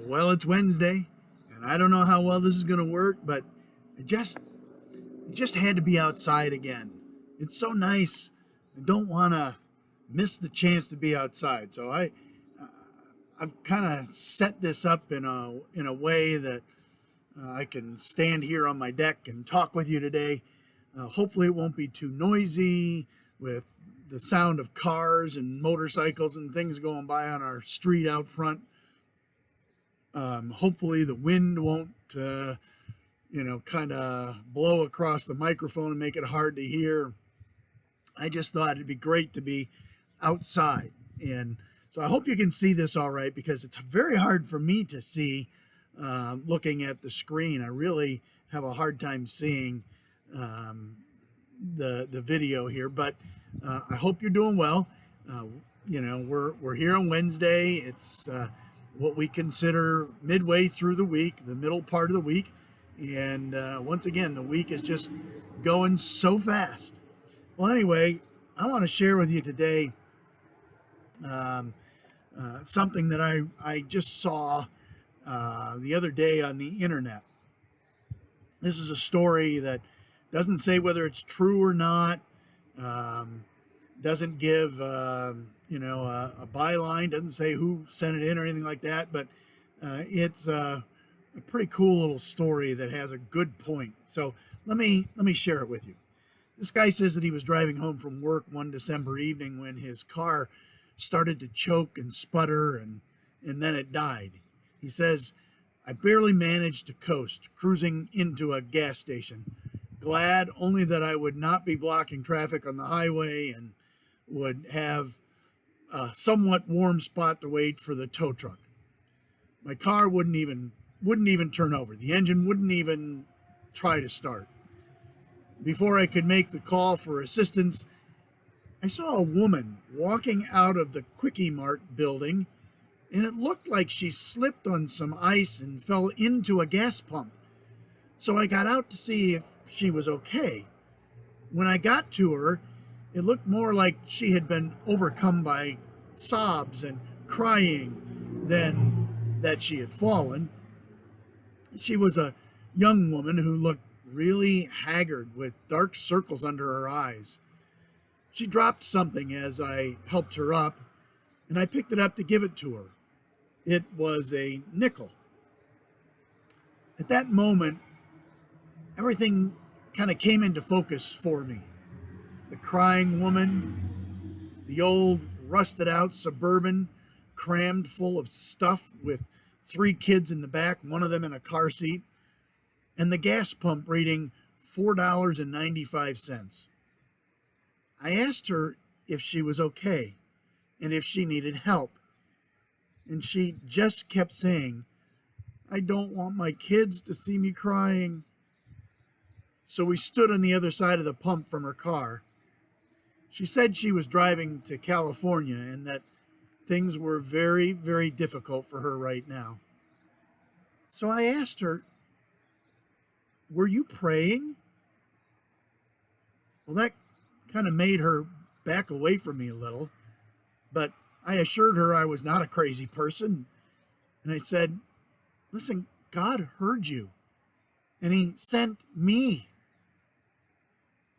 Well, it's Wednesday, and I don't know how well this is going to work, but it just had to be outside again. It's so nice. I don't want to miss the chance to be outside. So I've kind of set this up in a way that I can stand here on my deck and talk with you today. Hopefully, it won't be too noisy with the sound of cars and motorcycles and things going by on our street out front. Hopefully the wind won't, kind of blow across the microphone and make it hard to hear. I just thought it'd be great to be outside. And so I hope you can see this all right, because it's very hard for me to see looking at the screen. I really have a hard time seeing the video here, but I hope you're doing well. We're here on Wednesday. It's what we consider midway through the week, the middle part of the week. And once again, the week is just going so fast. Well, anyway, I want to share with you today something that I just saw the other day on the internet. This is a story that doesn't say whether it's true or not, doesn't give a byline, doesn't say who sent it in or anything like that, but it's a pretty cool little story that has a good point. So let me share it with you. This guy says that he was driving home from work one December evening when his car started to choke and sputter, and then it died. He says, "I barely managed to coast, cruising into a gas station, glad only that I would not be blocking traffic on the highway and would have a somewhat warm spot to wait for the tow truck. My car wouldn't even turn over. The engine wouldn't even try to start. Before I could make the call for assistance, I saw a woman walking out of the Quickie Mart building, and it looked like she slipped on some ice and fell into a gas pump. So I got out to see if she was okay. When I got to her, it looked more like she had been overcome by sobs and crying than that she had fallen. She was a young woman who looked really haggard with dark circles under her eyes. She dropped something as I helped her up, and I picked it up to give it to her. It was a nickel. At that moment, everything kind of came into focus for me. The crying woman, the old rusted out Suburban crammed full of stuff with 3 kids in the back, one of them in a car seat, and the gas pump reading $4.95. I asked her if she was okay and if she needed help. And she just kept saying, "I don't want my kids to see me crying." So we stood on the other side of the pump from her car. She said she was driving to California and that things were very, very difficult for her right now. So I asked her, "Were you praying?" Well, that kind of made her back away from me a little, but I assured her I was not a crazy person. And I said, "Listen, God heard you, and He sent me."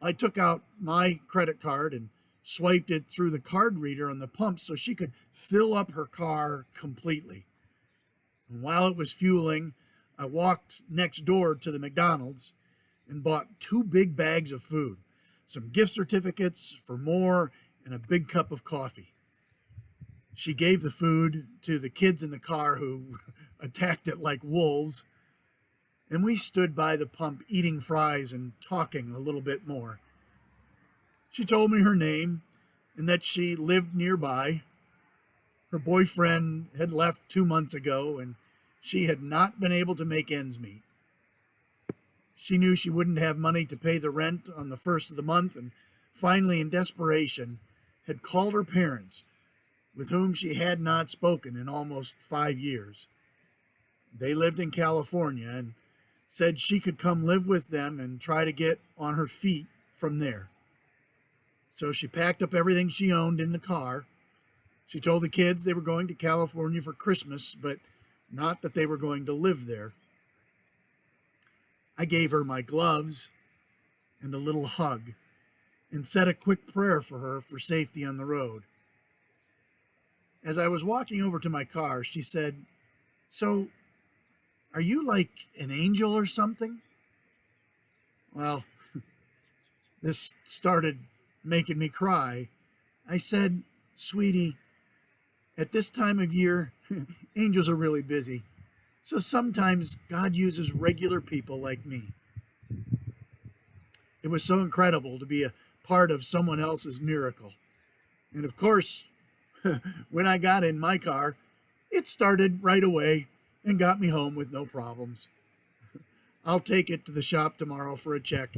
I took out my credit card and swiped it through the card reader on the pump so she could fill up her car completely. And while it was fueling, I walked next door to the McDonald's and bought 2 big bags of food, some gift certificates for more, and a big cup of coffee. She gave the food to the kids in the car who attacked it like wolves, and we stood by the pump eating fries and talking a little bit more. She told me her name and that she lived nearby. Her boyfriend had left 2 months ago, and she had not been able to make ends meet. She knew she wouldn't have money to pay the rent on the first of the month, and finally, in desperation, had called her parents, with whom she had not spoken in almost 5 years. They lived in California and said she could come live with them and try to get on her feet from there. So she packed up everything she owned in the car. She told the kids they were going to California for Christmas, but not that they were going to live there. I gave her my gloves and a little hug and said a quick prayer for her for safety on the road. As I was walking over to my car, she said, "So, are you like an angel or something?" Well, this started making me cry. I said, "Sweetie, at this time of year, angels are really busy. So sometimes God uses regular people like me." It was so incredible to be a part of someone else's miracle. And of course, when I got in my car, it started right away and got me home with no problems. I'll take it to the shop tomorrow for a check,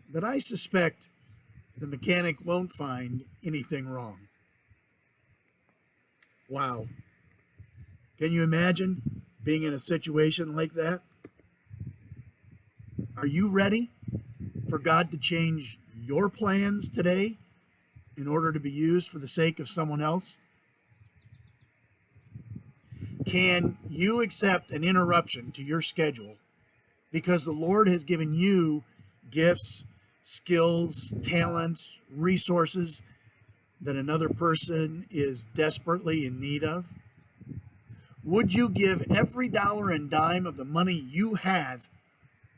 but I suspect the mechanic won't find anything wrong. Wow. Can you imagine being in a situation like that? Are you ready for God to change your plans today in order to be used for the sake of someone else? Can you accept an interruption to your schedule because the Lord has given you gifts, skills, talents, resources that another person is desperately in need of? Would you give every dollar and dime of the money you have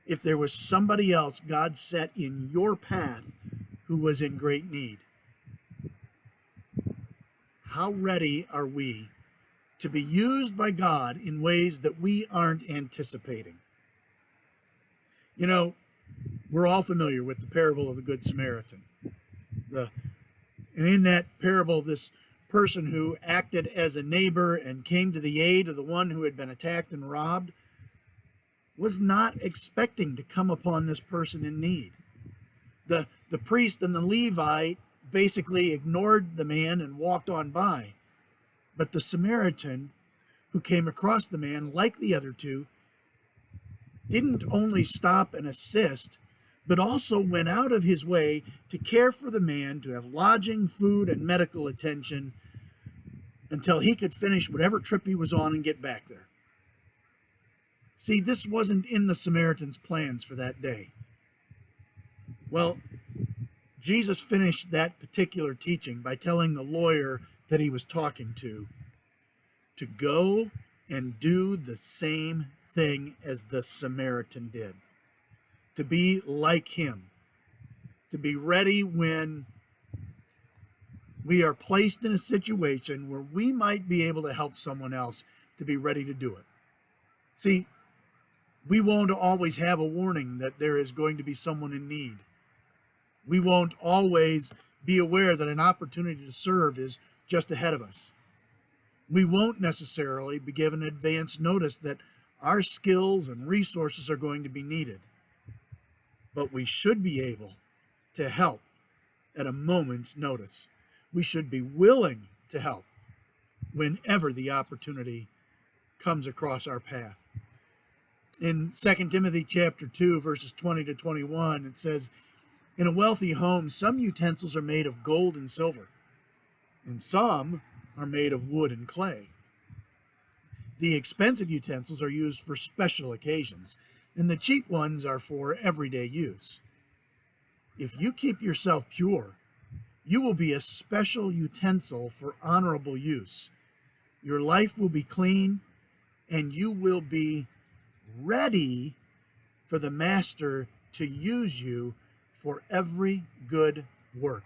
if there was somebody else God set in your path who was in great need? How ready are we to be used by God in ways that we aren't anticipating? You know, we're all familiar with the parable of the Good Samaritan. And in that parable, this person who acted as a neighbor and came to the aid of the one who had been attacked and robbed was not expecting to come upon this person in need. The priest and the Levite basically ignored the man and walked on by. But the Samaritan who came across the man, like the other two, didn't only stop and assist, but also went out of his way to care for the man, to have lodging, food, and medical attention until he could finish whatever trip he was on and get back there. See, this wasn't in the Samaritan's plans for that day. Well, Jesus finished that particular teaching by telling the lawyer that he was talking to go and do the same thing as the Samaritan did. To be like him. To be ready when we are placed in a situation where we might be able to help someone else, to be ready to do it. See, we won't always have a warning that there is going to be someone in need. We won't always be aware that an opportunity to serve is just ahead of us. We won't necessarily be given advance notice that our skills and resources are going to be needed. But we should be able to help at a moment's notice. We should be willing to help whenever the opportunity comes across our path. In 2 Timothy chapter 2, verses 20 to 21, it says, "In a wealthy home, some utensils are made of gold and silver, and some are made of wood and clay. The expensive utensils are used for special occasions, and the cheap ones are for everyday use. If you keep yourself pure, you will be a special utensil for honorable use. Your life will be clean, and you will be ready for the master to use you for every good work."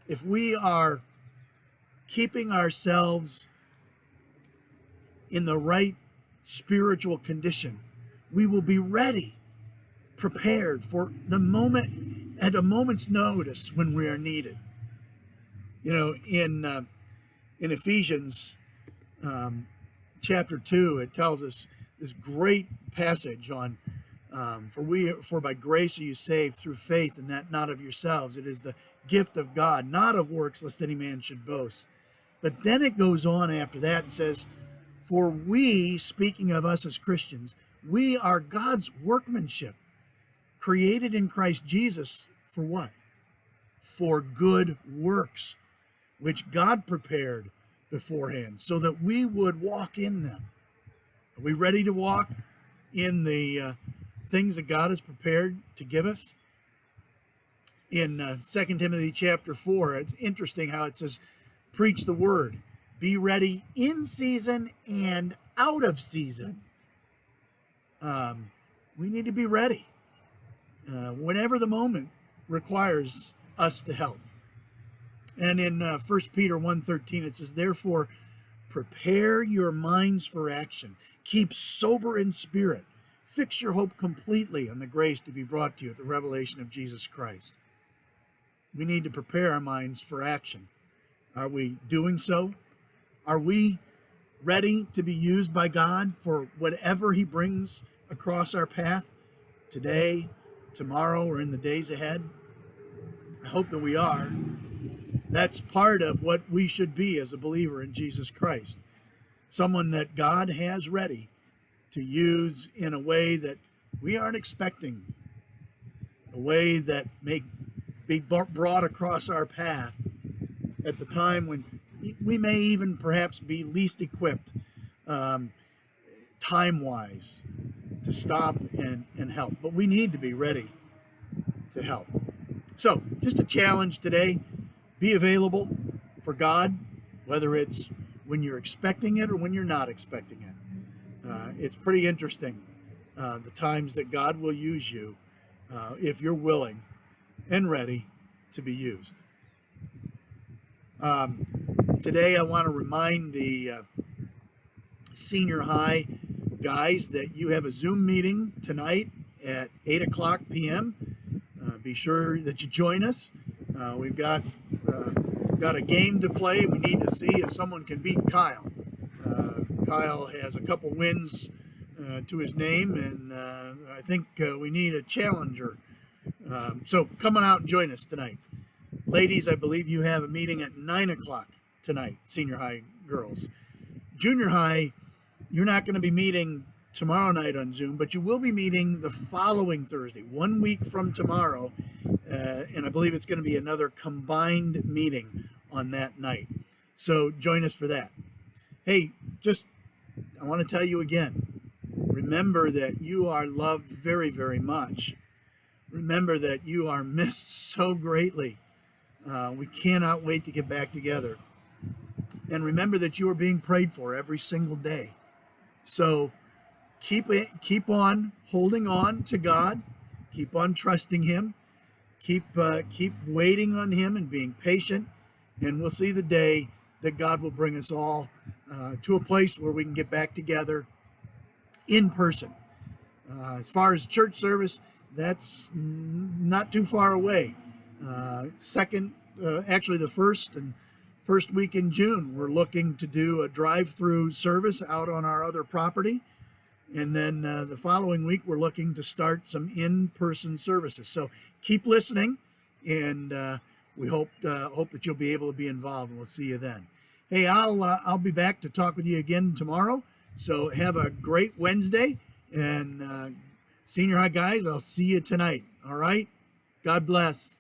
If we are keeping ourselves in the right spiritual condition, we will be ready, prepared for the moment, at a moment's notice when we are needed. You know, in Ephesians chapter 2, it tells us this great passage on for by grace are you saved through faith, and that not of yourselves. It is the gift of God, not of works, lest any man should boast. But then it goes on after that and says, "For we," speaking of us as Christians, "we are God's workmanship, created in Christ Jesus for what? For good works, which God prepared beforehand, so that we would walk in them." Are we ready to walk in the things that God has prepared to give us? In 2 Timothy chapter 4, it's interesting how it says, preach the word. Be ready in season and out of season. We need to be ready whenever the moment requires us to help. And in 1 Peter 1:13, it says, therefore, prepare your minds for action. Keep sober in spirit. Fix your hope completely on the grace to be brought to you at the revelation of Jesus Christ. We need to prepare our minds for action. Are we doing so? Are we ready to be used by God for whatever he brings across our path today, tomorrow, or in the days ahead? I hope that we are. That's part of what we should be as a believer in Jesus Christ. Someone that God has ready to use in a way that we aren't expecting, a way that may be brought across our path at the time when we may even perhaps be least equipped time-wise to stop and help. But we need to be ready to help. So just a challenge today. Be available for God, whether it's when you're expecting it or when you're not expecting it. It's pretty interesting, the times that God will use you if you're willing and ready to be used. Today I want to remind the senior high guys that you have a Zoom meeting tonight at 8 o'clock p.m. Be sure that you join us. We've got a game to play. We need to see if someone can beat Kyle. Kyle has a couple wins to his name, and I think we need a challenger. So come on out and join us tonight. Ladies, I believe you have a meeting at 9 o'clock tonight, senior high girls. Junior high, you're not going to be meeting tomorrow night on Zoom, but you will be meeting the following Thursday, 1 week from tomorrow, and I believe it's going to be another combined meeting on that night. So join us for that. Hey, I want to tell you again, remember that you are loved very, very much. Remember that you are missed so greatly. We cannot wait to get back together. And remember that you are being prayed for every single day. So keep on holding on to God. Keep on trusting him. Keep waiting on him and being patient. And we'll see the day that God will bring us all to a place where we can get back together in person. As far as church service, that's not too far away. The first week in June, we're looking to do a drive-through service out on our other property. And then the following week, we're looking to start some in-person services. So keep listening, and we hope that you'll be able to be involved, and we'll see you then. Hey, I'll be back to talk with you again tomorrow. So have a great Wednesday, and senior high guys, I'll see you tonight. All right? God bless.